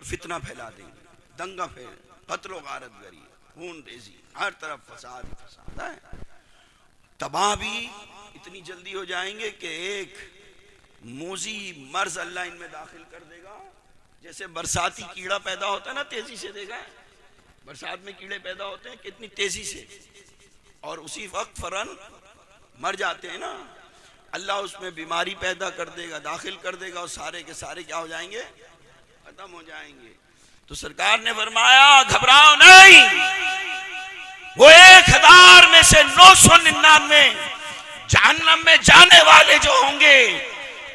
फितना फैला देंगे, दंगा फैल, कत्ल गारत गरी, खून रेजी, हर तरफ फसाद ही फसाद है। तबाह भी इतनी जल्दी हो जाएंगे कि एक मोजी मर्ज अल्लाह इनमें दाखिल कर देगा। जैसे बरसाती कीड़ा पैदा होता है ना, तेजी से, देखा है बरसात में कीड़े पैदा होते हैं कितनी तेजी से, और उसी वक्त फौरन मर जाते हैं ना। अल्लाह उसमें बीमारी पैदा कर देगा, दाखिल कर देगा, और सारे के सारे क्या हो जाएंगे, खत्म हो जाएंगे। तो सरकार ने फरमाया घबराओ नहीं, वो 1000 में से 999 जहन्नम में जाने वाले जो होंगे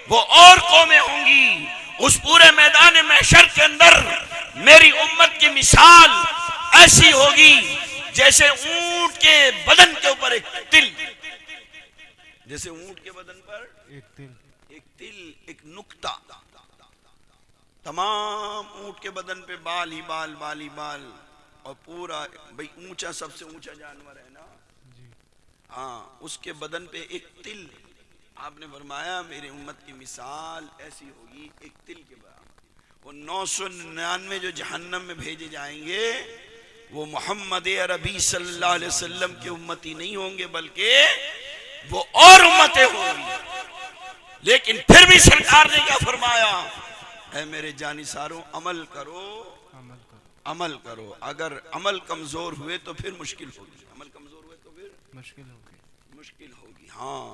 वो और कौमें होंगी। उस पूरे मैदान महशर के अंदर मेरी उम्मत की मिसाल ऐसी होगी जैसे ऊंट के बदन के ऊपर एक तिल, जैसे ऊंट के बदन पर एक तिल, एक नुक्ता। तमाम ऊंट के बदन पे बाल ही बाल, बाल ही बाल, और पूरा भाई ऊंचा, सबसे ऊंचा जानवर है ना, हाँ, उसके बदन पे एक तिल। आपने फरमाया मेरी उम्मत की मिसाल ऐसी होगी एक तिल के बराबर। वो 999 जो जहन्नम में भेजे जाएंगे वो मोहम्मद अरबी सल्लल्लाहु अलैहि वसल्लम के उम्मती नहीं होंगे, बल्कि वो और उम्मतें होंगी। लेकिन फिर भी सरकार ने क्या फरमाया, ऐ मेरे जानिसारों अमल करो, अमल करो। अगर अमल कमजोर हुए तो फिर मुश्किल होगी, अमल कमजोर हुए तो फिर मुश्किल होगी। हाँ,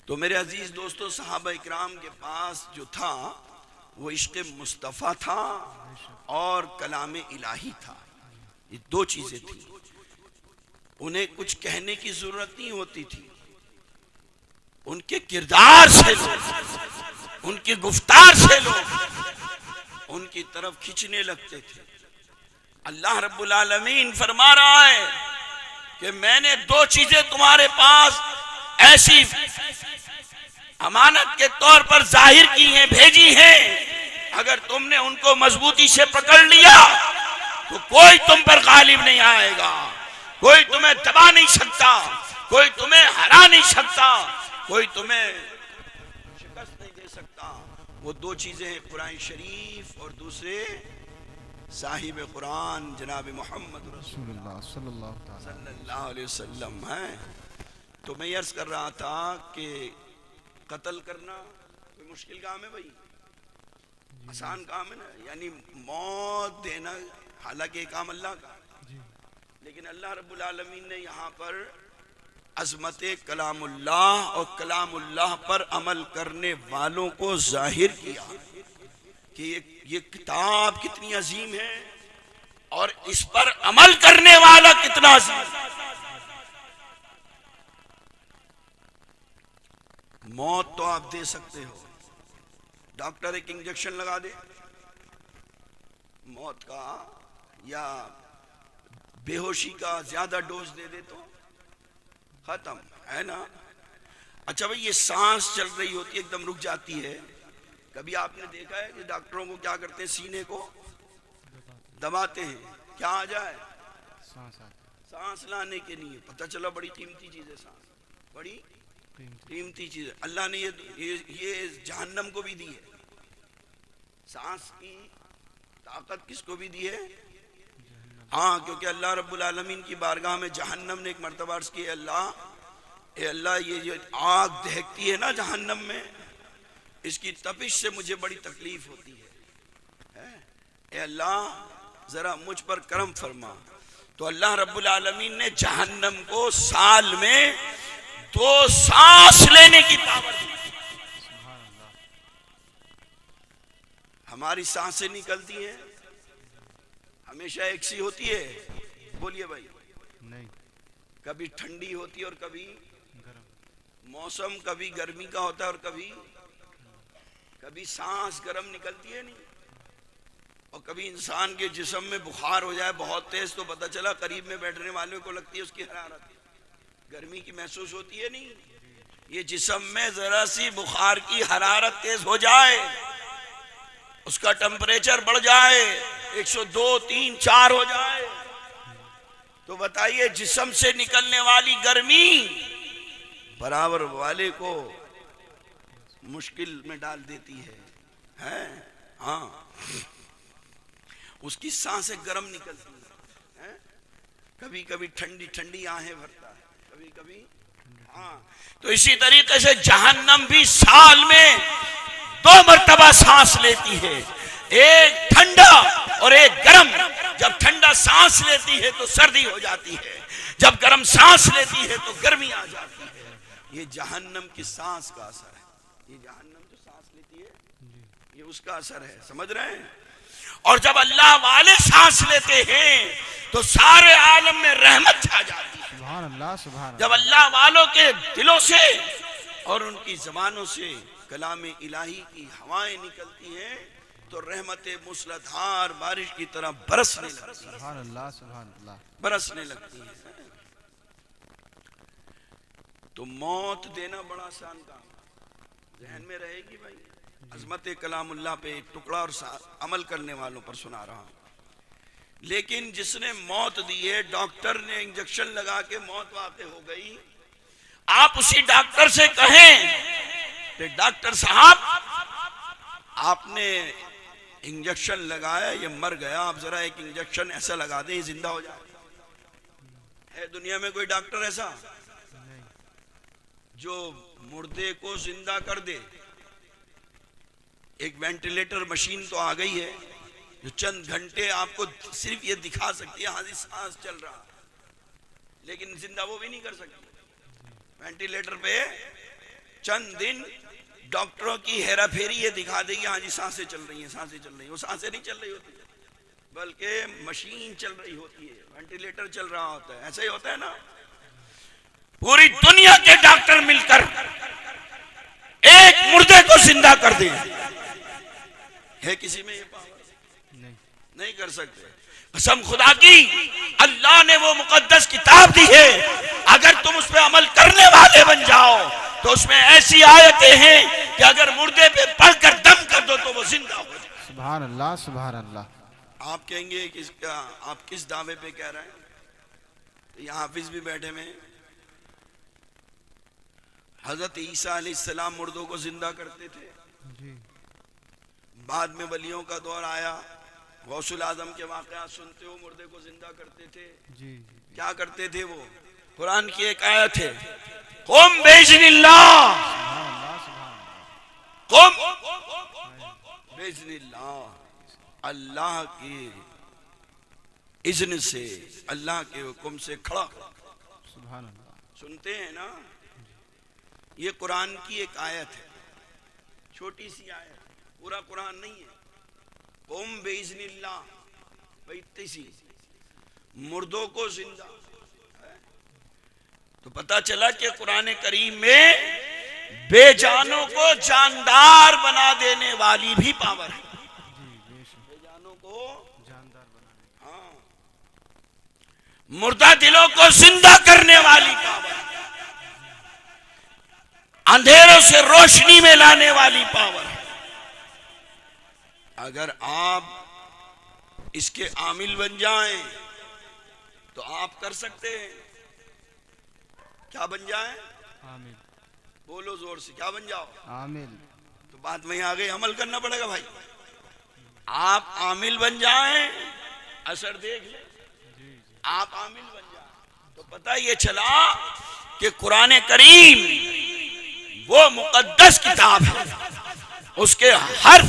तो मेरे अजीज दोस्तों, सहाबा इकराम के पास जो था वो इश्क़ मुस्तफ़ा था और कलाम इलाही था। ये दो चीजें थी। उन्हें कुछ कहने की जरूरत नहीं होती थी, उनके किरदार से लोग, उनकी गुफ्तार से लोग उनकी तरफ खींचने लगते थे। अल्लाह रब्बुल आलमीन फरमा रहा है कि मैंने दो चीजें तुम्हारे पास ऐसी अमानत के तौर पर जाहिर की हैं, भेजी हैं। अगर तुमने उनको मजबूती से पकड़ लिया तो कोई तुम पर गालिब नहीं आएगा, कोई तुम्हें दबा नहीं सकता, कोई तुम्हें हरा नहीं सकता, कोई तुम्हें शिकस्त नहीं दे सकता। वो दो चीजें हैं, कुरान शरीफ और दूसरे साहिब कुरान जनाब मोहम्मद रसूलुल्लाह सल्लल्लाहु अलैहि वसल्लम हैं। तो मैं अर्ज कर रहा था कि कत्ल करना कोई मुश्किल काम है भाई, आसान काम है ना, यानी मौत देना, हालांकि ये काम अल्लाह का, लेकिन अल्लाह रब्बुल आलमीन ने यहाँ पर अजमत कलामुल्लाह और कलामुल्लाह पर अमल करने वालों को जाहिर किया कि ये किताब कितनी अजीम है और इस पर अमल करने वाला कितना अजीम है। मौत तो आप दे सकते हो, डॉक्टर एक इंजेक्शन लगा दे मौत का, या बेहोशी का ज्यादा डोज दे दे तो खत्म, है ना। अच्छा भाई, ये सांस चल रही होती है, एकदम रुक जाती है। कभी आपने देखा है कि डॉक्टरों को क्या करते हैं, सीने को दबाते हैं, क्या आ जाए, सांस लाने के लिए। पता चला बड़ी कीमती चीज है सांस, बड़ी कीमती चीज है। अल्लाह ने ये जहन्नम को भी दी है, सांस की ताकत किसको भी दी है, हाँ, क्योंकि अल्लाह रब्बुल आलमीन की बारगाह में जहन्नम ने एक मर्तबा अर्ज़ की, अल्लाह ये जो आग दहकती है ना जहन्नम में, इसकी तपिश से मुझे बड़ी तकलीफ होती है, ए अल्लाह जरा मुझ पर करम फरमा। तो अल्लाह रब्बुल आलमीन ने जहन्नम को साल में 2 सांस लेने की ताकत दी। हमारी सांसें निकलती हैं हमेशा एक सी होती है, बोलिए भाई नहीं, कभी ठंडी होती है और कभी मौसम कभी गर्मी का होता है और कभी सांस गर्म निकलती है नहीं, और कभी इंसान के जिस्म में बुखार हो जाए बहुत तेज तो पता चला करीब में बैठने वाले को लगती है उसकी हरारत, गर्मी की महसूस होती है नहीं। ये जिस्म में जरा सी बुखार की हरारत तेज हो जाए, उसका टेम्परेचर बढ़ जाए, 102, 3, 4 हो जाए, तो बताइए जिस्म से निकलने वाली गर्मी बराबर वाले को मुश्किल में डाल देती है। हाँ, उसकी सांसें गर्म निकलती हैं, कभी कभी ठंडी ठंडी आहें भरता है, कभी कभी। हाँ, तो इसी तरीके से जहन्नम भी साल में 2 मरतबा सांस लेती है, एक ठंडा और एक गर्म। जब ठंडा सांस लेती है तो सर्दी हो जाती है, जब गर्म सांस लेती है तो गर्मी आ जाती है। ये जहन्नम की सांस का असर है, ये जहन्नम जो सांस लेती है ये उसका असर है, समझ रहे हैं। और जब अल्लाह वाले सांस लेते हैं तो सारे आलम में रहमत छा जाती है। सुभान अल्लाह, सुभान अल्लाह। जब अल्लाह वालों के दिलों से और उनकी जबानों से कलाम इलाही की हवाएं निकलती हैं तो रहमतें मूसलाधार बारिश की तरह बरसने लगती है। सुभान अल्लाह, सुभान अल्लाह, बरसने लगती है। तो मौत देना बड़ा आसान काम, ज़हन में रहेगी भाई। अज़मत कलामुल्लाह पे टुकड़ा और अमल करने वालों पर सुना रहा हूं। लेकिन जिसने मौत दी है, डॉक्टर ने इंजेक्शन लगा के मौत वाक़ई हो गई, आप उसी डॉक्टर से कहें कि डॉक्टर साहब आपने इंजेक्शन लगाया, ये मर गया, आप जरा एक इंजेक्शन ऐसा लगा दें जिंदा हो जाए। है दुनिया में कोई डॉक्टर ऐसा जो मुर्दे को जिंदा कर दे? एक वेंटिलेटर मशीन तो आ गई है जो चंद घंटे आपको सिर्फ ये दिखा सकती है हाँ जी सांस चल रहा, लेकिन जिंदा वो भी नहीं कर सकती। वेंटिलेटर पे चंद दिन डॉक्टरों की हेरा फेरी ये दिखा देगी हाँ जी सांसें चल रही हैं, सांसें चल रही हैं। वो सांसें नहीं चल रही होती, बल्कि मशीन चल रही होती है, वेंटिलेटर चल रहा होता है। ऐसा ही होता है ना। पूरी दुनिया के डॉक्टर मिलकर एक मुर्दे को जिंदा कर दें, है किसी में ये पावर? नहीं कर सकते। कसम खुदा की, अल्लाह ने वो मुकद्दस किताब दी है, अगर तुम उस पर अमल करने वाले बन जाओ तो उसमें ऐसी आयतें हैं कि अगर मुर्दे पे पढ़कर दम कर दो तो वो जिंदा हो जाए। सुभान अल्लाह, सुभान अल्लाह। आप कहेंगे कि आप किस दावे पे कह रहे हैं? यहाँ हाफिज भी बैठे में, हजरत ईसा अलैहिस्सलाम मुर्दों को जिंदा करते थे जी। बाद में वलियों का दौर आया, गौसुल आजम के वाक़यात सुनते हो, मुर्दे को जिंदा करते थे जी। क्या करते थे वो? कुरान की एक आयत है, कुम बेइज़्निल्लाह, कुम बेइज़्निल्लाह, अल्लाह के इज़्न से, अल्लाह के हुक्म से खड़ा। सुभान अल्लाह। सुनते हैं ना, ये कुरान की एक आयत है, छोटी सी आयत, पूरा कुरान नहीं है। कुम बेइज़्निल्लाह, भाई सी मुर्दों को जिंदा। तो पता चला कि कुरान करीम में बेजानों को जानदार बना देने वाली भी पावर है। बेजानों को जानदार बनाने, हाँ, मुर्दा दिलों को जिंदा करने वाली पावर, अंधेरों से रोशनी में लाने वाली पावर। अगर आप इसके आमिल बन जाएं तो आप कर सकते हैं। क्या बन जाएं? आमिल। बोलो जोर से, क्या बन जाओ? आमिल। तो बात वहीं आ गई, अमल करना पड़ेगा भाई। आप आमिल बन जाएं, असर देख ले, आप आमिल बन जाएं तो पता ये चला कि कुरान करीम वो मुकद्दस किताब है, उसके हर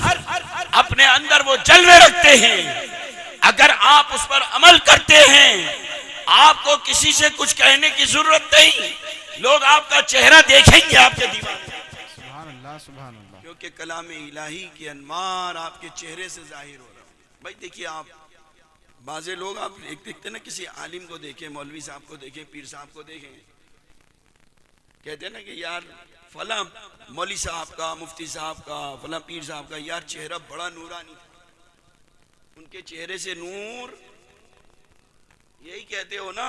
अपने अंदर वो जलवे रखते हैं। अगर आप उस पर अमल करते हैं, आपको किसी से कुछ कहने की जरूरत नहीं, लोग आपका चेहरा देखेंगे आपके दीवाने। सुभान अल्लाह, सुभान अल्लाह। क्योंकि कलाम इलाही के अनवार आपके चेहरे से जाहिर हो रहा है। भाई देखिए, आप बाज़े लोग आप एक देखते ना, किसी आलिम को देखें, मौलवी साहब को देखें, पीर साहब को देखें, कहते हैं ना कि यार फला मौली साहब का, मुफ्ती साहब का, फला पीर साहब का यार चेहरा बड़ा नूरानी था, उनके चेहरे से नूर, यही कहते हो ना,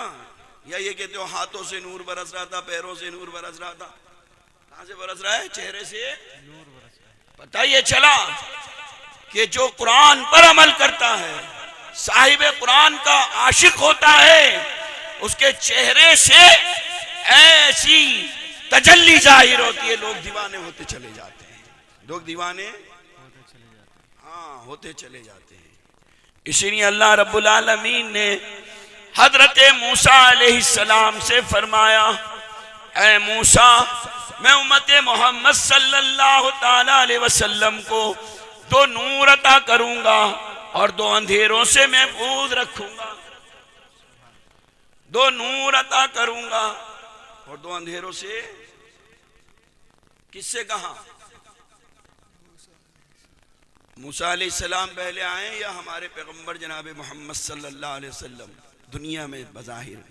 या ये कहते हो हाथों से नूर बरस रहा था, पैरों से नूर बरस रहा था। कहां से बरस रहा है? चेहरे से नूर बरस रहा है। पता ये चला कि जो कुरान पर अमल करता है, साहिब कुरान का आशिक होता है, उसके चेहरे से ऐसी तजल्ली जाहिर होती है, लोग दीवाने होते चले जाते हैं, लोग दीवाने होते चले जाते हैं। हाँ होते चले जाते हैं। इसीलिए अल्लाह रब्बुल आलमीन ने हजरत मूसा अलैहिस्सलाम से फरमाया, ऐ मूसा, मैं उम्मत मोहम्मद सल्लल्लाहु ताला अलैहि वसल्लम को 2 नूर अता करूंगा और 2 अंधेरों से महफूज रखूंगा। 2 नूर अता करूंगा और 2 अंधेरों से, किससे कहा? मूसा अलैहिस्सलाम पहले आए या हमारे पैगंबर जनाब मोहम्मद सल्लल्लाहु अलैहि वसल्लम? दुनिया में बज़ाहिर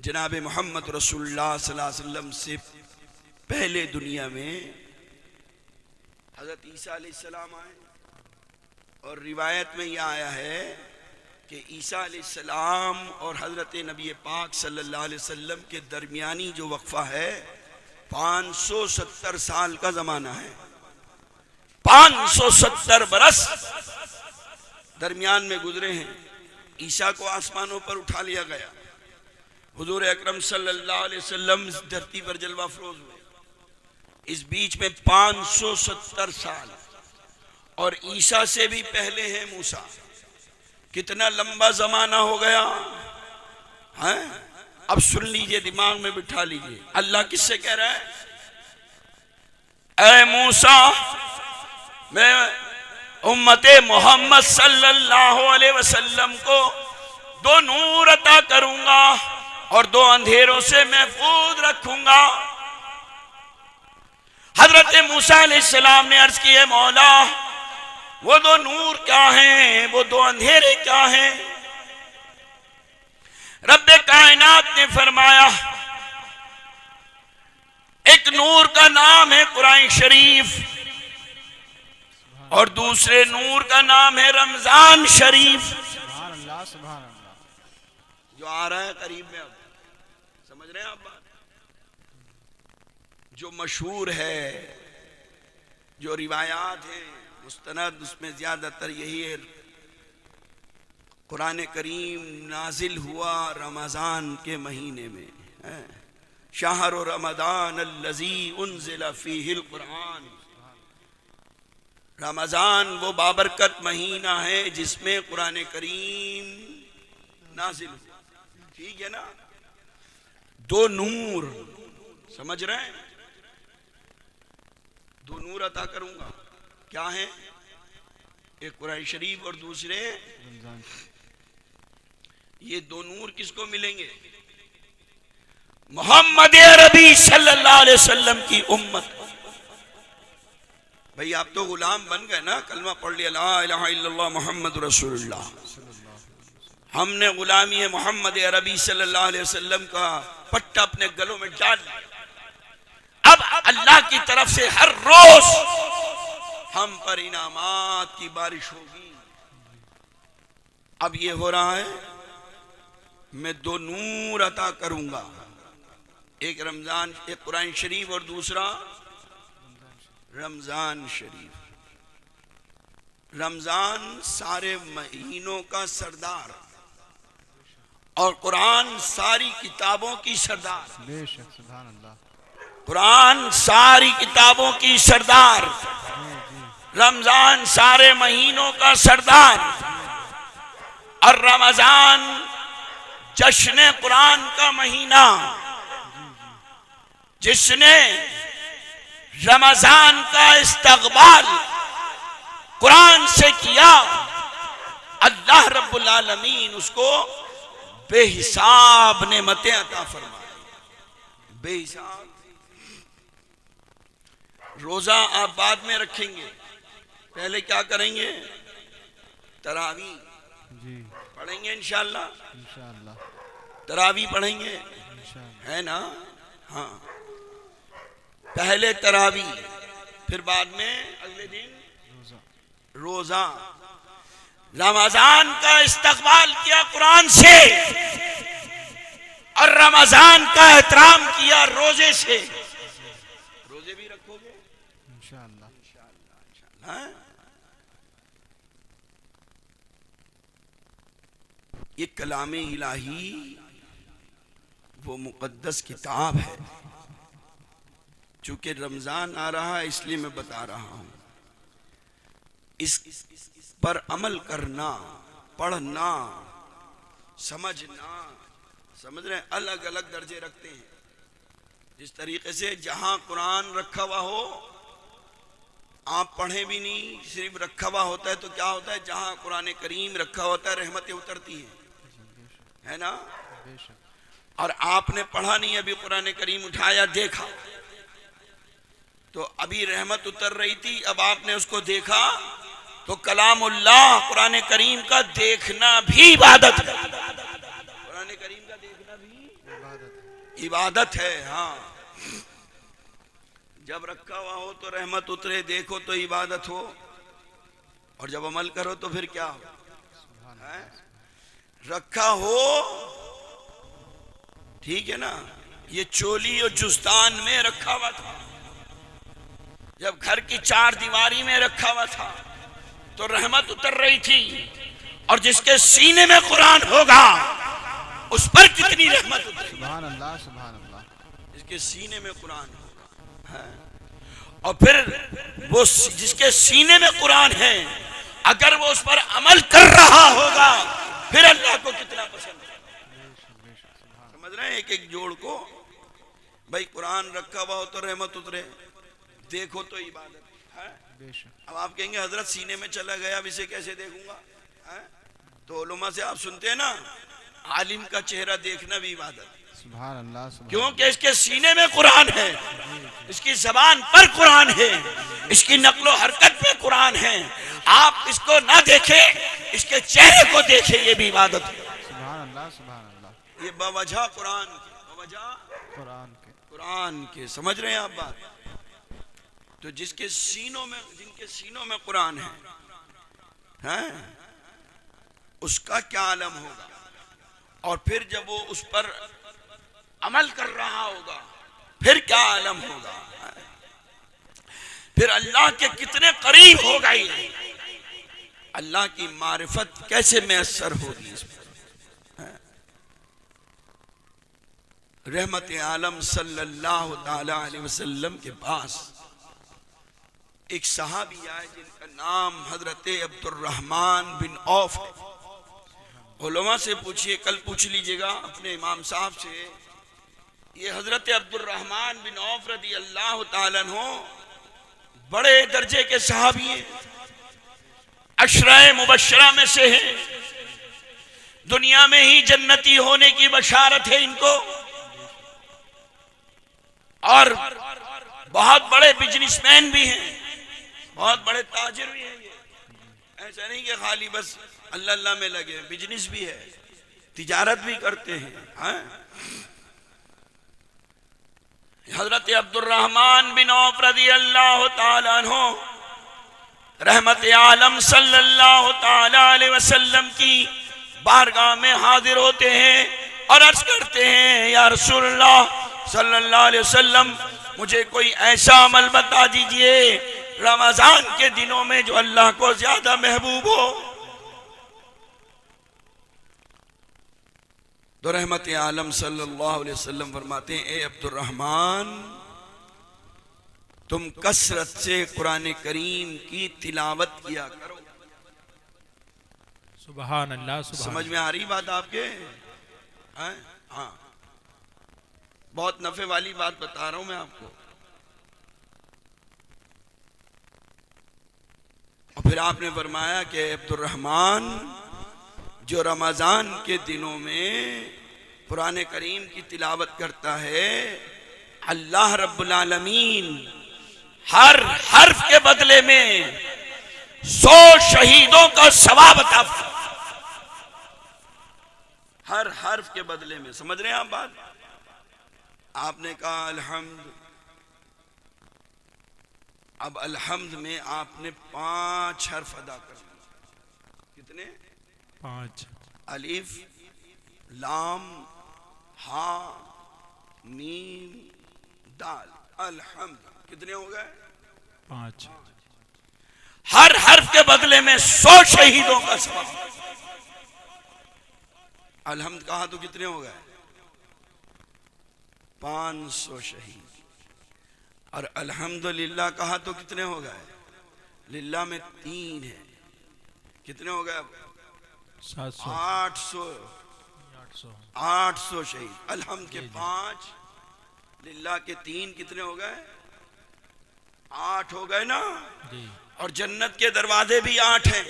जनाब मोहम्मद रसूलुल्लाह सल्लल्लाहु अलैहि वसल्लम से पहले दुनिया में हजरत ईसा अलैहिस्सलाम आए। और रिवायत में यह आया है कि ईसा अलैहिस्सलाम और हजरत नबी पाक सल्लल्लाहु अलैहि वसल्लम के दरमियानी जो वक्फा है 570 साल का जमाना है। 570 बरस दरमियान में गुजरे हैं। ईसा को आसमानों पर उठा लिया गया, हुजूर अकरम सल्लल्लाहु अलैहि वसल्लम इस धरती पर जलवा फरोज हुए। इस बीच में 570 साल, और ईसा से भी पहले है मूसा। कितना लंबा जमाना हो गया है। अब सुन लीजिए, दिमाग में बिठा लीजिए, अल्लाह किससे कह रहा है? ऐ मूसा, मैं उम्मते मोहम्मद सल्लल्लाहु अलैहि वसल्लम को 2 नूर अता करूंगा और 2 अंधेरों से महफूज रखूंगा। हजरत मूसा अलैहिस्सलाम ने अर्ज की, है मौला, वो 2 नूर क्या हैं, वो 2 अंधेरे क्या हैं? रब्बे कायनात ने फरमाया, एक नूर का नाम है कुरान शरीफ और दूसरे नूर का नाम है रमजान शरीफ। सुभान अल्लाह, सुभान अल्लाह। जो आ रहा है करीब में, अब समझ रहे हैं आप बात? जो मशहूर है, जो रिवायात है मुस्तनद, उसमें ज्यादातर यही है, कुरान करीम नाजिल हुआ रमजान के महीने में। शहर रमजान अल्लज़ी उन्ज़िला फ़ीहिल कुरान। रमजान वो बाबरकत महीना है जिसमें कुरान करीम नाजिल हुआ। ठीक है ना? 2 नूर, समझ रहे हैं? 2 नूर अता करूंगा, क्या है? एक कुरान शरीफ और दूसरे रमजान। ये 2 नूर किसको मिलेंगे? मोहम्मद अरबी सल्लल्लाहु अलैहि वसल्लम की उम्मत। भाई आप तो गुलाम बन गए ना, कलमा पढ़ लिया, ला इलाहा इल्लल्लाह मुहम्मद रसूलुल्लाह। हमने गुलामी मोहम्मद अरबी सल्लल्लाहु अलैहि वसल्लम का पट्टा अपने गलों में डाल लिया। अब अल्लाह की तरफ से हर रोज हम पर इनामात की बारिश होगी। अब ये हो रहा है, मैं 2 नूर अता करूंगा, एक रमजान, एक कुरान शरीफ और दूसरा रमजान शरीफ। रमजान सारे महीनों का सरदार और कुरान सारी किताबों की सरदार। बेशक, सुभान अल्लाह। कुरान सारी किताबों की सरदार, रमजान सारे महीनों का सरदार, और रमजान जश्न कुरान का महीना। जिसने रमजान का इस्तकबाल कुरान से किया, अल्लाह रब्बुल आलमीन उसको बेहिसाब नेमतें अता फरमाए। बेहिसाब। रोजा आप बाद में रखेंगे, पहले क्या करेंगे? तरावी पढ़ेंगे इंशाअल्लाह। तरावी पढ़ेंगे, है ना? हाँ, पहले तरावी, फिर बाद में अगले दिन रोजा। रमजान का इस्तकबाल किया कुरान से और रमजान का एहतराम किया रोजे से। रोजे भी रखोगे इंशाअल्लाह? इंशाअल्लाह। ये कलाम इलाही वो मुकद्दस किताब है चूंकि रमजान आ रहा है इसलिए मैं बता रहा हूं, इस पर अमल करना, पढ़ना, समझना, समझ रहे हैं, अलग अलग दर्जे रखते हैं। जिस तरीके से जहां कुरान रखा हुआ हो आप पढ़े भी नहीं, सिर्फ रखा हुआ होता है तो क्या होता है, जहां कुरान करीम रखा होता है रहमतें उतरती है ना। और आपने पढ़ा नहीं, अभी कुरान करीम उठाया देखा तो अभी रहमत उतर रही थी, अब आपने उसको देखा तो कलामुल्लाह कुरान करीम का देखना भी इबादत है। कुरान करीम का देखना भी इबादत है। हाँ, जब रखा हुआ हो तो रहमत उतरे, देखो तो इबादत हो, और जब अमल करो तो फिर क्या हो, रखा हो, ठीक है ना। ये चोली और जुस्तान में रखा हुआ था, जब घर की चार दीवारी में रखा हुआ था तो रहमत उतर रही थी, और जिसके सीने में कुरान होगा उस पर कितनी रहमत उतरेगी। सुभान अल्लाह, सुभान अल्लाह। जिसके सीने में कुरान होगा, और फिर वो जिसके सीने में कुरान है अगर वो उस पर अमल कर रहा होगा फिर अल्लाह को कितना पसंद है। समझ रहे हैं एक एक जोड़ को। भाई कुरान रखा हुआ हो तो रहमत उतरे, देखो तो इबादत है। अब आप कहेंगे हजरत सीने में चला गया, अब इसे कैसे देखूंगा, है? तो उलमा से आप सुनते हैं ना, आलिम का चेहरा देखना भी इबादत है। सुभान अल्लाह, क्योंकि इसके सीने में कुरान है, इसकी जबान पर कुरान है, इसकी नक्लो हरकत में कुरान है। आप इसको ना देखे, इसके चेहरे को देखे, ये भी इबादत है। सुभान अल्लाह, सुभान अल्लाह। ये बवजह कुरान के, बवजह कुरान के, समझ रहे हैं आप बात। तो जिसके सीनों में, जिनके सीनों में कुरान है उसका क्या आलम होगा, और फिर जब वो उस पर अमल कर रहा होगा फिर क्या आलम होगा, फिर अल्लाह के कितने करीब होगा, ये अल्लाह की मारिफत कैसे मैसर होगी इस पर। रहमत आलम सल्लल्लाहु ताला अलैहि वसल्लम के पास एक सहाबी आए जिनका नाम हजरत अब्दुर्रहमान बिन औफ है। उलमा से पूछिए, कल पूछ लीजिएगा अपने इमाम साहब से, ये हजरत अब्दुर्रहमान बिन औफ रदी अल्लाह ताला अन्हु बड़े दर्जे के सहाबी हैं, अशराए मुबश्शरा में से हैं, दुनिया में ही जन्नती होने की बशारत है इनको, और बहुत बड़े बिजनेसमैन भी हैं, बहुत बड़े ताजिर भी हैं। ये ऐसा नहीं कि खाली बस अल्लाह अल्लाह में लगे, बिजनेस भी है, तिजारत भी करते हैं। हजरत अब्दुर्रहमान बिन औफ रज़ी अल्लाह ताला अन्हु रहमत आलम सल्लल्लाहु ताला अलैहि वसल्लम की बारगाह में हाजिर होते हैं और अर्ज करते हैं, या रसूलल्लाह सल्लल्लाहु अलैहि वसल्लम, मुझे कोई ऐसा अमल बता दीजिए रमजान के दिनों में जो अल्लाह को ज्यादा महबूब हो। तो रहमत आलम सल्लल्लाहु अलैहि वसल्लम फरमाते हैं, ए अब्दुर्रहमान, तुम कसरत से कुरान करीम की तिलावत किया करो। सुभान अल्लाह, समझ में आ रही बात आपके? हाँ, बहुत नफे वाली बात बता रहा हूं मैं आपको। और फिर आपने फरमाया कि अब्दुर्रहमान, जो रमजान के दिनों में कुरान करीम की तिलावत करता है, अल्लाह रब्बुल आलमीन हर हर्फ के बदले में 100 शहीदों का सवाब अता, हर हर्फ के बदले में। समझ रहे हैं आप बात? आपने कहा अल्हम्द, अब अल्हम्द में आपने 5 हर्फ अदा कर दिए। कितने? 5। अलिफ, लाम, हा, मीम, दाल, अल्हम्द। कितने हो गए? 5। हर हर्फ के बदले में 100 शहीदों का सवाब। अल्हम्द कहा तो कितने हो गए? 500 शहीद। और अल्हम्दुलिल्लाह कहा तो कितने हो गए? लिल्लाह में 3 है, कितने हो गए? 700 800 800 शहीद। अलहम्द के 5, लिल्लाह के 3, कितने हो गए? 8 हो गए ना जी। और जन्नत के दरवाजे भी 8 हैं।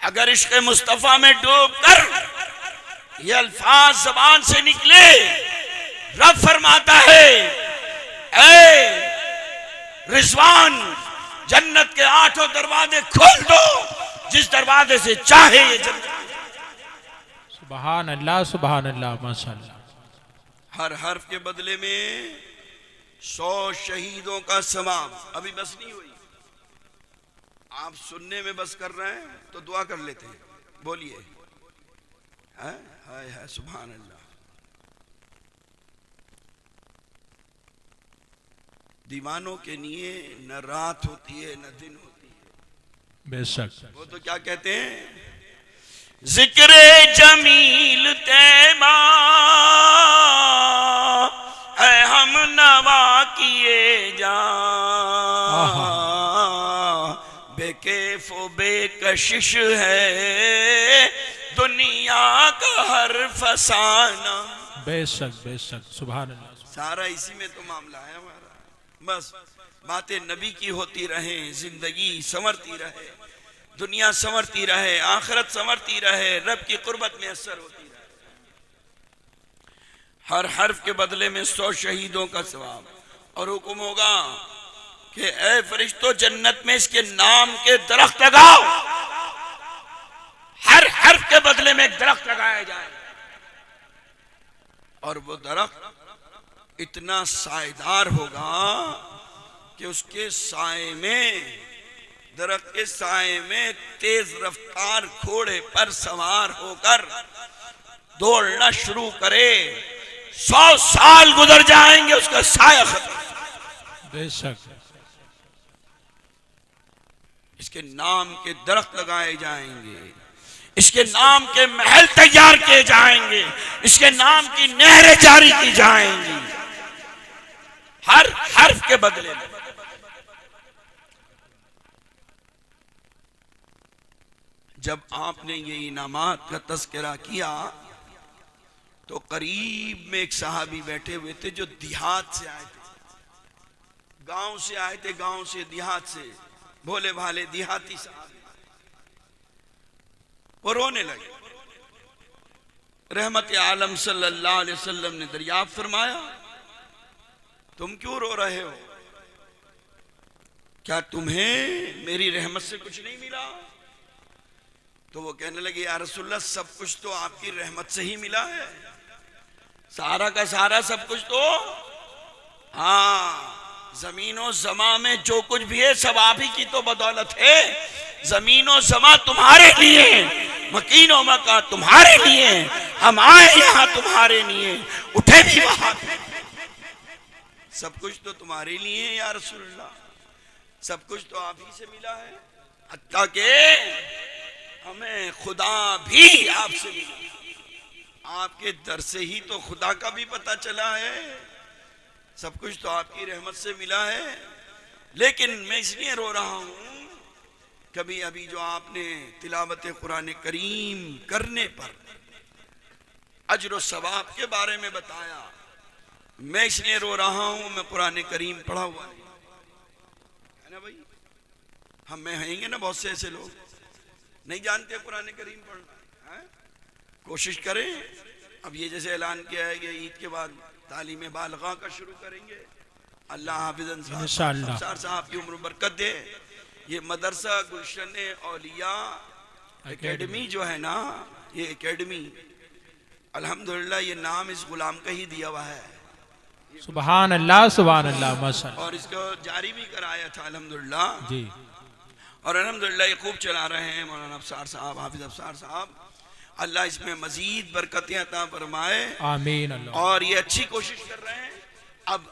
अगर इश्क मुस्तफा में डूब कर ये अल्फाज जबान से निकले, रब फरमाता है ऐ रिजवान जन्नत के 8 दरवाजे खोल दो, जिस दरवाजे से चाहे ये जन्नत। सुभान अल्लाह माशाअल्लाह। हर हर्फ के बदले में 100 शहीदों का सवाब। अभी बस नहीं हुई, आप सुनने में बस कर रहे हैं तो दुआ कर लेते हैं। बोलिए हाय हाय सुभान अल्लाह। दीवानों के लिए न रात होती है न दिन होती है। बेशक। वो तो क्या कहते हैं, जिक्रे जमील तैमा है हम नवा किए जा, बेकैफो बेकशिश है दुनिया का हर फसाना। बेशक बेशक सुभान अल्लाह। सारा इसी में तो मामला है हमारा। बस बातें नबी की होती रहे, जिंदगी संवरती रहे, दुनिया संवरती रहे, आखिरत संवरती रहे, रब की कुर्बत में असर होती रहे। हर हर्फ के बदले में 100 शहीदों का सवाब। और हुक्म होगा कि ऐ फरिश्तों जन्नत में इसके नाम के दरख्त लगाओ। हर हर्फ के बदले में एक दरख्त लगाया जाए और वो दरख्त इतना सायेदार होगा कि उसके साए में, दरख्त के साए में तेज रफ्तार घोड़े पर सवार होकर दौड़ना शुरू करे, 100 साल गुजर जाएंगे उसका साया खत्म। बेशक। इसके नाम के दरख्त लगाए जाएंगे, इसके नाम के महल तैयार किए जाएंगे, इसके नाम की नहरें जारी की जाएंगी हर हर्फ के बदले में। जब आपने ये इनामात का तस्करा किया तो करीब में एक सहाबी बैठे हुए थे जो देहात से आए थे, गांव से आए थे, गांव से, देहात से, भोले भाले देहाती सहाबी। वो रोने लगे। रहमत आलम सल्लल्लाहु अलैहि वसल्लम ने दरियाफ्त फरमाया, तुम क्यों रो रहे हो? क्या तुम्हें मेरी रहमत से कुछ नहीं मिला? तो वो कहने लगे, या रसूलल्लाह सब कुछ तो आपकी रहमत से ही मिला है, सारा का सारा सब कुछ तो, हाँ जमीनों समा में जो कुछ भी है सब आप ही की तो बदौलत है। जमीनों समा तुम्हारे लिए, मकीनों मका तुम्हारे लिए, हम आए यहाँ तुम्हारे लिए, उठे भी वहां, सब कुछ तो तुम्हारे लिए या रसूलल्लाह, सब कुछ तो आप ही से मिला है। हत्ता के हमें खुदा भी आपसे मिला, आपके दर से ही तो खुदा का भी पता चला है। सब कुछ तो आपकी रहमत से मिला है। लेकिन मैं इसलिए रो रहा हूं, कभी अभी जो आपने तिलावत कुरान करीम करने पर अजर व सवाब के बारे में बताया, मैं इसलिए रो रहा हूं, मैं कुरान करीम पढ़ा हुआ नहीं है ना भाई। हम में हैंगे ना बहुत से ऐसे लोग नहीं जानते कुरान करीम पढ़ना है? कोशिश करें। अब ये जैसे ऐलान किया है कि ईद के बाद तालीम बालगा का शुरू करेंगे, अल्लाह हाफिज़ अंसार साहब की उम्र बरकत दे। ये मदरसा गुलशन औलिया एकेडमी जो है ना, ये एकेडमी अल्हम्दुलिल्लाह ये नाम इस गुलाम का ही दिया हुआ है। सुभान अल्लाह माशाअल्लाह। और इसको जारी भी कराया था अल्हम्दुलिल्लाह जी। और अल्हम्दुलिल्लाह ये खूब चला रहे हैं मौलाना अफसार साहब, हाफिज अफसार साहब। अल्लाह इसमें मजीद बरकतें अता फरमाए, आमीन। और ये अच्छी कोशिश कर रहे हैं। अब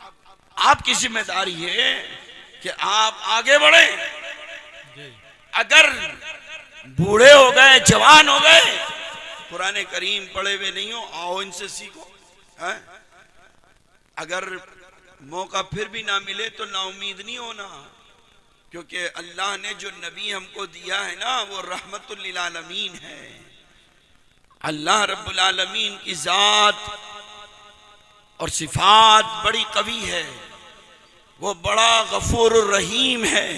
आपकी जिम्मेदारी है कि आप आगे बढ़े। अगर बूढ़े हो गए, जवान हो गए, कुरान करीम पढ़े हुए नहीं हो, आओ इनसे सीखो है? अगर मौका फिर भी ना मिले तो नाउमीद नहीं होना, क्योंकि अल्लाह ने जो नबी हमको दिया है ना वो रहमतुल लिल आलमीन है। अल्लाह रब्बुल आलमीन की जात और सिफात बड़ी कवी है, वो बड़ा गफूर रहीम है,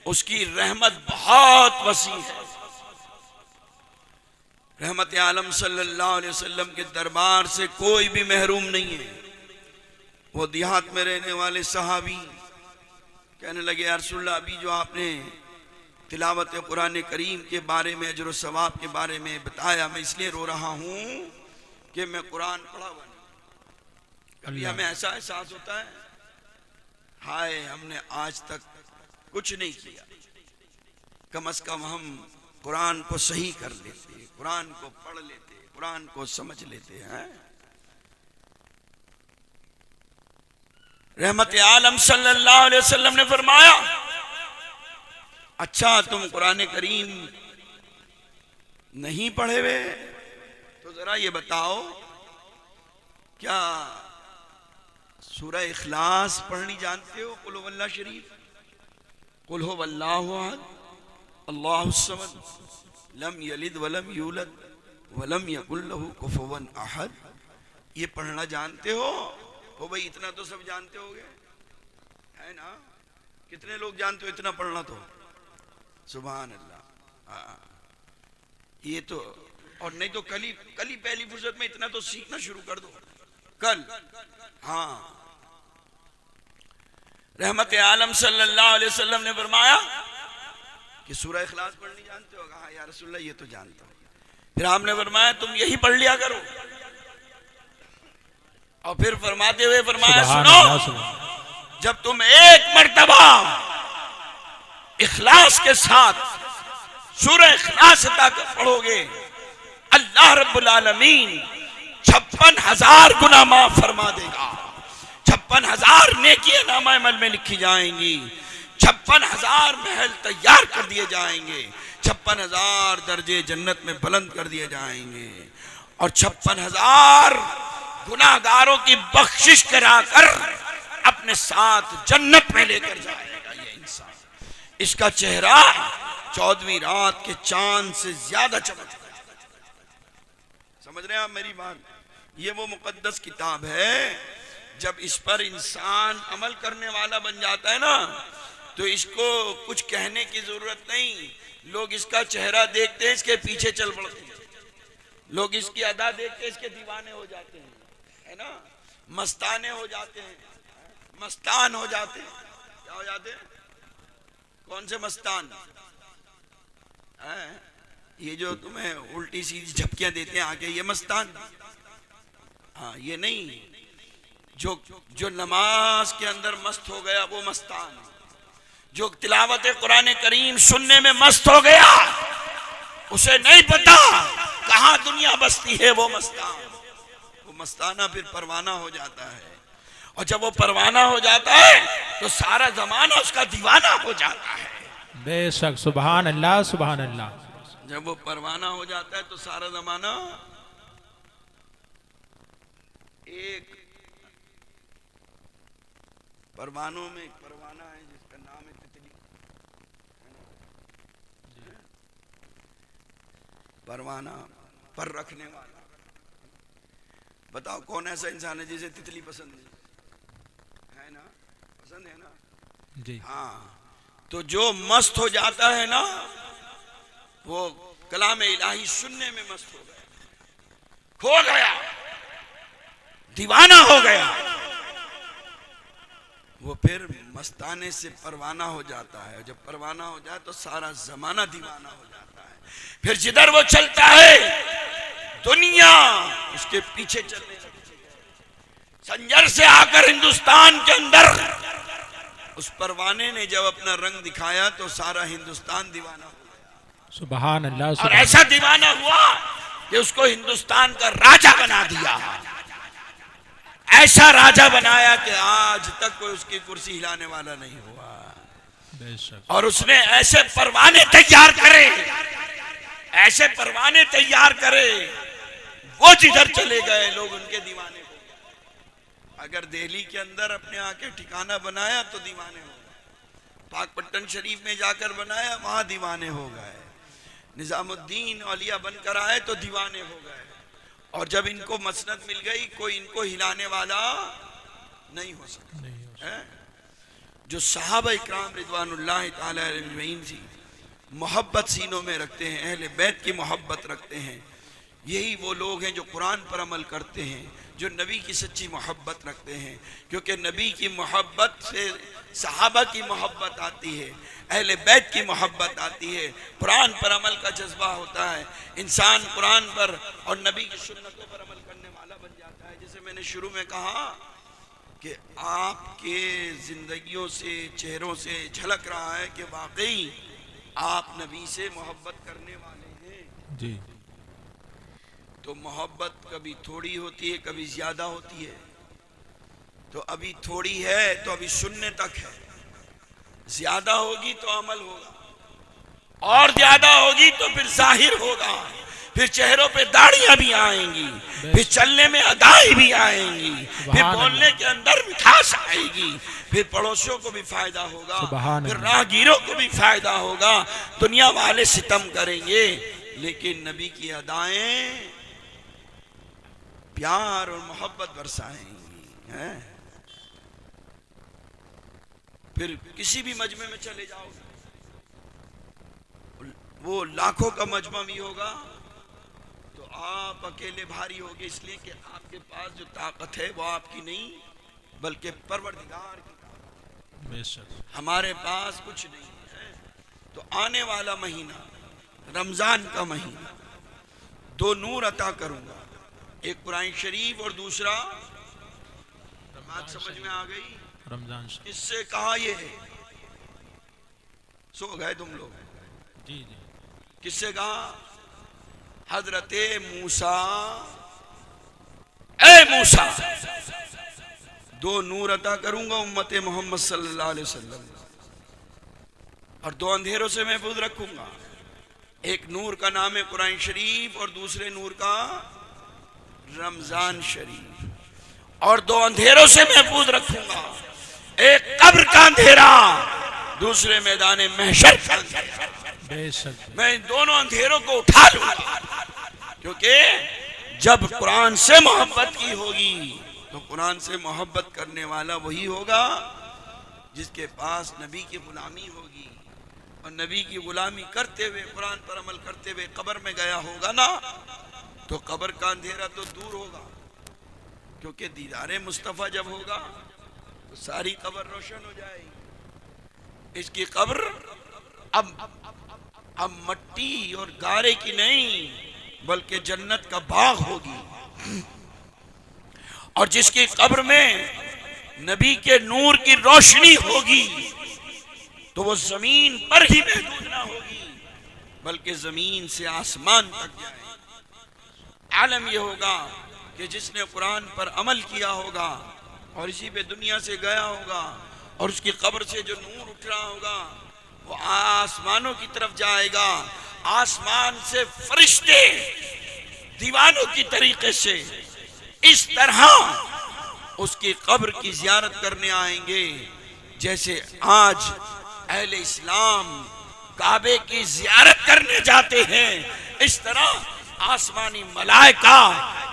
उसकी रहमत बहुत वसी है। रहमत आलम सल्लल्लाहु अलैहि वसल्लम के दरबार से कोई भी महरूम नहीं है। वो देहात में रहने वाले सहाबी कहने लगे या रसूलल्लाह, अभी जो आपने तिलावत कुरान करीम के बारे में अजर सवाब के बारे में बताया, मैं इसलिए रो रहा हूँ कि मैं कुरान पढ़ा हुआ नहीं। कभी हमें ऐसा एहसास होता है हाय हमने आज तक कुछ नहीं किया, कम से कम हम कुरान को सही कर लेते, कुरान को पढ़ लेते, कुरान को समझ लेते हैं। रहमत आलम सल्लल्लाहु अलैहि वसल्लम ने फरमाया, अच्छा तुम कुरान करीम नहीं पढ़े हुए तो जरा ये बताओ क्या सूरह इखलास पढ़नी जानते हो? कुल हुवल्लाह शरीफ, कुल हुवल्लाहु अहद, अल्लाहु समद, लम यलिद वलम यूलद वलम यकुल लहू कुफुवन अहद, ये पढ़ना जानते हो? ओ भाई इतना तो सब जानते होगे, है ना? कितने लोग जानते हो इतना पढ़ना? तो सुभान अल्लाह। ये तो, और नहीं तो कल ही पहली फुर्सत में इतना तो सीखना शुरू कर दो कल। हाँ, रहमत आलम सल्लल्लाहु अलैहि वसल्लम ने फरमाया कि सूरह इखलास पढ़नी जानते हो? कहा या रसूलल्लाह ये तो जानता हूं। फिर आपने फरमाया तुम यही पढ़ लिया करो, और फिर फरमाते हुए फरमाया सुनो, जब तुम एक मर्तबा इखलास के साथ सूरह इखलास तक पढ़ोगे, अल्लाह रब्बुल आलमीन 56,000 गुनाह माफ फरमा देगा, 56,000 नेकियां नामा अमल में लिखी जाएंगी, 56,000 महल तैयार कर दिए जाएंगे, 56,000 दर्जे जन्नत में बुलंद कर दिए जाएंगे, और 56,000 गुनाहगारों की बख्शिश कराकर अपने साथ जन्नत में लेकर जाएगा ये इंसान। इसका चेहरा 14वीं रात के चांद से ज्यादा चमकता है। समझ रहे हैं आप मेरी बात? ये वो मुकद्दस किताब है, जब इस पर इंसान अमल करने वाला बन जाता है ना, तो इसको कुछ कहने की जरूरत नहीं। लोग इसका चेहरा देखते हैं, इसके पीछे चल पड़ते हैं, लोग इसकी अदा देख के इसके दीवाने हो जाते हैं, है ना? मस्ताने हो जाते हैं, मस्तान हो जाते हैं। क्या हो जाते हैं? कौन से मस्तान? ये जो तुम्हें उल्टी सीधी झपकियां देते हैं आगे, ये मस्तान? हाँ, ये नहीं। जो नमाज के अंदर मस्त हो गया वो मस्तान, जो तिलावत कुरान करीम सुनने में मस्त हो गया, उसे नहीं पता कहां दुनिया बसती है, वो मस्तान। वो मस्ताना फिर परवाना हो जाता है, और जब वो परवाना हो जाता है तो सारा जमाना उसका दीवाना हो जाता है। बेशक, सुभान अल्लाह, सुभान अल्लाह। जब वो परवाना हो जाता है तो सारा जमाना। एक परवानों में एक परवाना है जिसका नाम है तितली। परवाना, पर रखने वाला। बताओ कौन ऐसा इंसान है जिसे तितली पसंद नहीं है? ना पसंद है ना जी। हाँ, तो जो मस्त हो जाता है ना, वो कलाम इलाही सुनने में मस्त हो गया, खो गया, दीवाना हो गया, वो फिर मस्ताने से परवाना हो जाता है। जब परवाना हो जाए तो सारा जमाना दीवाना हो जाता है। फिर जिधर वो चलता है दुनिया उसके पीछे चलने लगती है। संजर से आकर हिंदुस्तान के अंदर उस परवाने ने जब अपना रंग दिखाया तो सारा हिंदुस्तान दीवाना हो गया। सुभान अल्लाह। और ऐसा दीवाना हुआ कि उसको हिंदुस्तान का राजा बना दिया। ऐसा राजा बनाया कि आज तक कोई उसकी कुर्सी हिलाने वाला नहीं हुआ। और उसने ऐसे परवाने तैयार करे, ऐसे परवाने तैयार करे, वो जिधर चले गए लोग उनके दीवाने हो गए। अगर दिल्ली के अंदर अपने आके ठिकाना बनाया तो दीवाने हो गए, पाकपट्टन शरीफ में जाकर बनाया वहां दीवाने हो गए, निजामुद्दीन औलिया बनकर आए तो दीवाने हो गए, और जब इनको मसनद मिल गई कोई इनको हिलाने वाला नहीं हो सकता है। जो सहाबा इकराम रिदवानुल्लाह ताला अलैहिम थी, मोहब्बत सीनों में रखते हैं, अहले बैत की मोहब्बत रखते हैं, यही वो लोग हैं जो कुरान पर अमल करते हैं, जो नबी की सच्ची मोहब्बत रखते हैं। क्योंकि नबी की मोहब्बत से सहाबा की मोहब्बत आती है, अहले बैत की मोहब्बत आती है, कुरान पर अमल का जज्बा होता है, इंसान कुरान पर और नबी की सुन्नतों पर अमल करने वाला बन जाता है। जैसे मैंने शुरू में कहा कि आपके जिंदगियों से, चेहरों से झलक रहा है कि वाकई आप नबी से मोहब्बत करने वाले हैं जी। तो मोहब्बत कभी थोड़ी होती है, कभी ज्यादा होती है। तो अभी थोड़ी है तो अभी सुनने तक है, ज्यादा होगी तो अमल होगा, और ज्यादा होगी तो फिर जाहिर होगा, फिर चेहरों पे दाढ़ियां भी आएंगी, फिर चलने में अदाएं भी आएंगी, फिर बोलने के अंदर मिठास आएगी, फिर पड़ोसियों को भी फायदा होगा, फिर राहगीरों को भी फायदा होगा। दुनिया वाले सितम करेंगे लेकिन नबी की अदाएं प्यार और मोहब्बत बरसाएंगी हैं। फिर किसी भी मजमे में चले जाओ, वो लाखों का मजमा भी होगा तो आप अकेले भारी होगे, इसलिए कि आपके पास जो ताकत है वो आपकी नहीं बल्कि परवरदिगार की ताकत। हमारे पास कुछ नहीं है। तो आने वाला महीना रमजान का महीना, दो नूर अता करूंगा, एक कुरान शरीफ और दूसरा बात समझ में आ गई? रमजान। किससे कहा ये है? सो गए तुम लोग? जी जी। किससे कहा? हजरते मूसा, ए मूसा दो नूर अता करूंगा उम्मते मोहम्मद सल्लल्लाहु अलैहि वसल्लम, और दो अंधेरों से महफूज रखूंगा। एक नूर का नाम है कुरान शरीफ और दूसरे नूर का रमजान शरीफ, और दो अंधेरों से महफूज रखूंगा, एक कब्र का अंधेरा, दूसरे मैदान महशर का अंधेरा। मैं इन दोनों अंधेरों को उठा लूंगा, क्योंकि जब कुरान से मोहब्बत की होगी तो कुरान से मोहब्बत करने वाला वही होगा जिसके पास नबी की गुलामी होगी, और नबी की गुलामी करते हुए कुरान पर अमल करते हुए कब्र में गया होगा ना, तो कब्र का अंधेरा तो दूर होगा, क्योंकि दीदारे मुस्तफ़ा जब होगा तो सारी कब्र रोशन हो जाएगी। इसकी कब्र अब मट्टी और गारे की नहीं बल्कि जन्नत का बाग होगी, और जिसकी कब्र में नबी के नूर की रोशनी होगी तो वो जमीन पर ही महदूद ना होगी बल्कि जमीन से आसमान तक जाएगी। आलम यह होगा कि जिसने कुरान पर अमल किया होगा और इसी पे दुनिया से गया होगा, और उसकी कब्र से जो नूर उठ रहा होगा वो आसमानों की तरफ जाएगा, आसमान से फरिश्ते दीवानों की तरीके से इस तरह उसकी कब्र की जियारत करने आएंगे जैसे आज अहले इस्लाम काबे की जियारत करने जाते हैं। इस तरह आसमानी मलाइका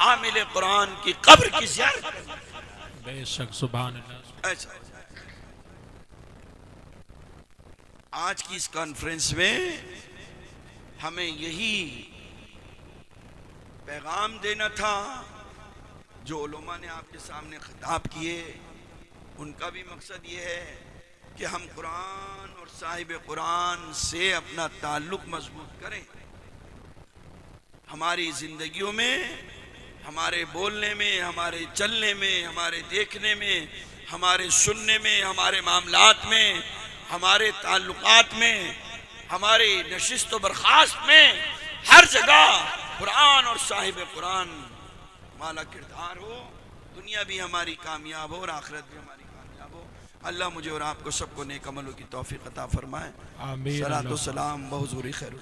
आमिल कुरान की कब्र की जियारत। बेशक सुभान अल्लाह। ऐसा आज की इस कॉन्फ्रेंस में हमें यही पैगाम देना था जो उलमा ने आपके सामने खिताब किए। उनका भी मकसद ये है कि हम कुरान और साहिब कुरान से अपना ताल्लुक मजबूत करें। हमारी जिंदगियों में, हमारे बोलने में, हमारे चलने में, हमारे देखने में, हमारे सुनने में, हमारे मामलात में, हमारे ताल्लुकात में, हमारे नशिस्त व बर्खास्त में, हर जगह कुरान और साहिब कुरान वाला किरदार हो। दुनिया भी हमारी कामयाब हो और आखिरत भी हमारी कामयाब हो। अल्लाह मुझे और आपको सबको नेक अमलों की तौफीक अता फरमाए। आमीन। सलातो सलाम बहुज़ूरी खैरुल।